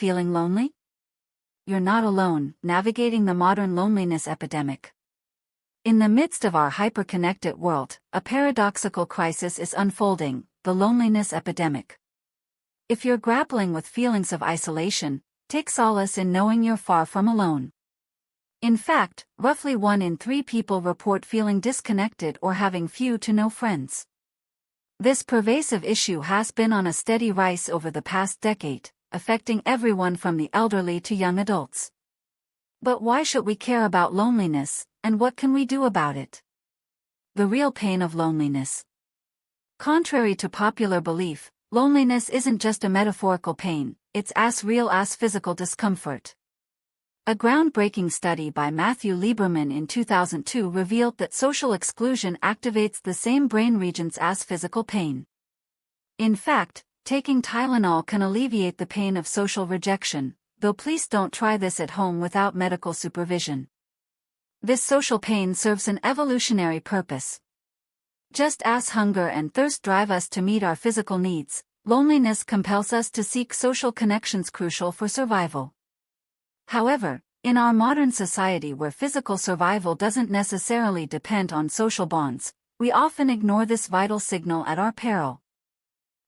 Feeling lonely? You're not alone, navigating the modern loneliness epidemic. In the midst of our hyper-connected world, a paradoxical crisis is unfolding, the loneliness epidemic. If you're grappling with feelings of isolation, take solace in knowing you're far from alone. In fact, roughly 1 in 3 people report feeling disconnected or having few to no friends. This pervasive issue has been on a steady rise over the past decade, affecting everyone from the elderly to young adults. But why should we care about loneliness, and what can we do about it? The real pain of loneliness. Contrary to popular belief, loneliness isn't just a metaphorical pain, it's as real as physical discomfort. A groundbreaking study by Matthew Lieberman in 2002 revealed that social exclusion activates the same brain regions as physical pain. In fact, taking Tylenol can alleviate the pain of social rejection, though please don't try this at home without medical supervision. This social pain serves an evolutionary purpose. Just as hunger and thirst drive us to meet our physical needs, loneliness compels us to seek social connections crucial for survival. However, in our modern society where physical survival doesn't necessarily depend on social bonds, we often ignore this vital signal at our peril.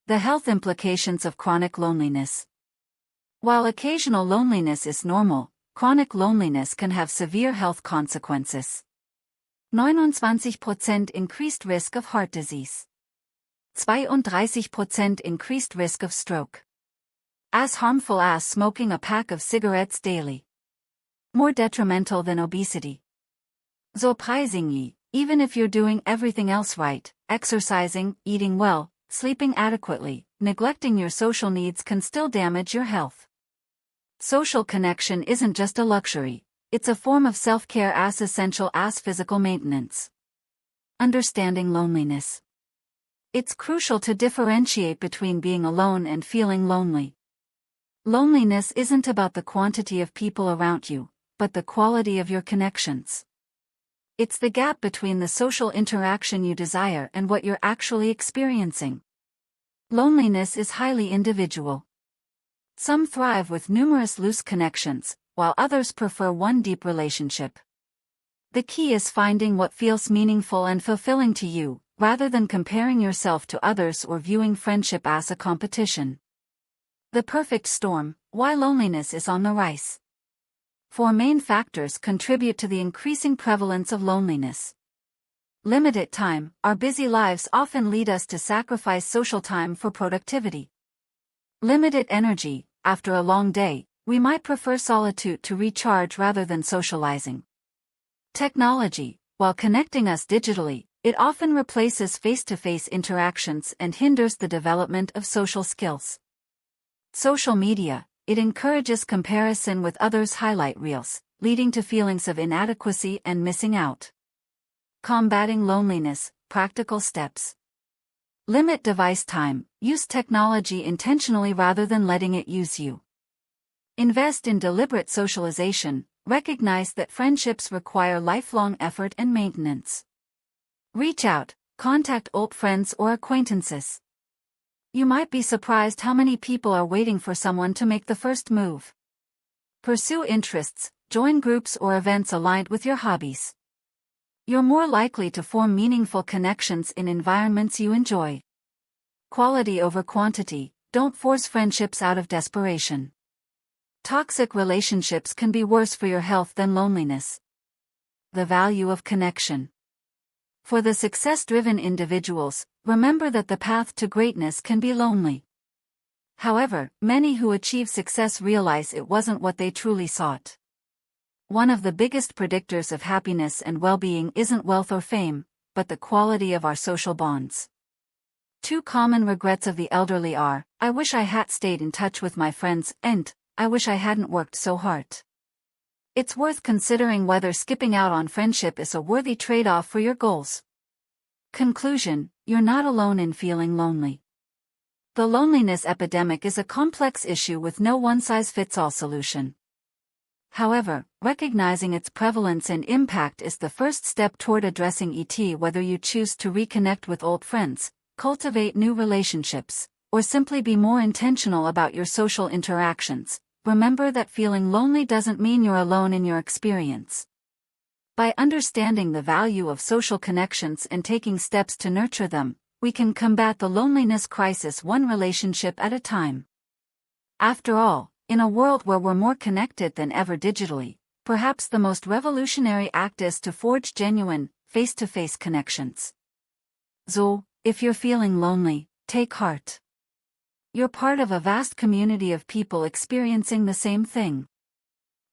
The health implications of chronic loneliness. While occasional loneliness is normal, chronic loneliness can have severe health consequences. 29% increased risk of heart disease. 32% increased risk of stroke. As harmful as smoking a pack of cigarettes daily. More detrimental than obesity. Surprisingly, even if you're doing everything else right, exercising, eating well, sleeping adequately, neglecting your social needs can still damage your health. Social connection isn't just a luxury, it's a form of self-care as essential as physical maintenance. Understanding loneliness. It's crucial to differentiate between being alone and feeling lonely. Loneliness isn't about the quantity of people around you, but the quality of your connections. It's the gap between the social interaction you desire and what you're actually experiencing. Loneliness is highly individual. Some thrive with numerous loose connections, while others prefer one deep relationship. The key is finding what feels meaningful and fulfilling to you, rather than comparing yourself to others or viewing friendship as a competition. The perfect storm, why loneliness is on the rise. 4 main factors contribute to the increasing prevalence of loneliness. Limited time. Our busy lives often lead us to sacrifice social time for productivity. Limited energy. After a long day, we might prefer solitude to recharge rather than socializing. Technology. While connecting us digitally, it often replaces face-to-face interactions and hinders the development of social skills. Social media. It encourages comparison with others' highlight reels, leading to feelings of inadequacy and missing out. Combating loneliness. Practical steps. Limit device time. Use technology intentionally rather than letting it use you. Invest in deliberate socialization. Recognize that friendships require lifelong effort and maintenance. Reach out. Contact old friends or acquaintances. You might be surprised how many people are waiting for someone to make the first move. Pursue interests. Join groups or events aligned with your hobbies. You're more likely to form meaningful connections in environments you enjoy. Quality over quantity. Don't force friendships out of desperation. Toxic relationships can be worse for your health than loneliness. The value of connection. For the success-driven individuals, remember that the path to greatness can be lonely. However, many who achieve success realize it wasn't what they truly sought. One of the biggest predictors of happiness and well-being isn't wealth or fame, but the quality of our social bonds. 2 common regrets of the elderly are, I wish I had stayed in touch with my friends, and, I wish I hadn't worked so hard. It's worth considering whether skipping out on friendship is a worthy trade-off for your goals. Conclusion. You're not alone in feeling lonely. The loneliness epidemic is a complex issue with no one-size-fits-all solution. However, recognizing its prevalence and impact is the first step toward addressing it. Whether you choose to reconnect with old friends, cultivate new relationships, or simply be more intentional about your social interactions, remember that feeling lonely doesn't mean you're alone in your experience. By understanding the value of social connections and taking steps to nurture them, we can combat the loneliness crisis one relationship at a time. After all, in a world where we're more connected than ever digitally, perhaps the most revolutionary act is to forge genuine, face-to-face connections. So, if you're feeling lonely, take heart. You're part of a vast community of people experiencing the same thing.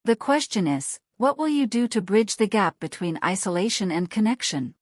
The question is, what will you do to bridge the gap between isolation and connection?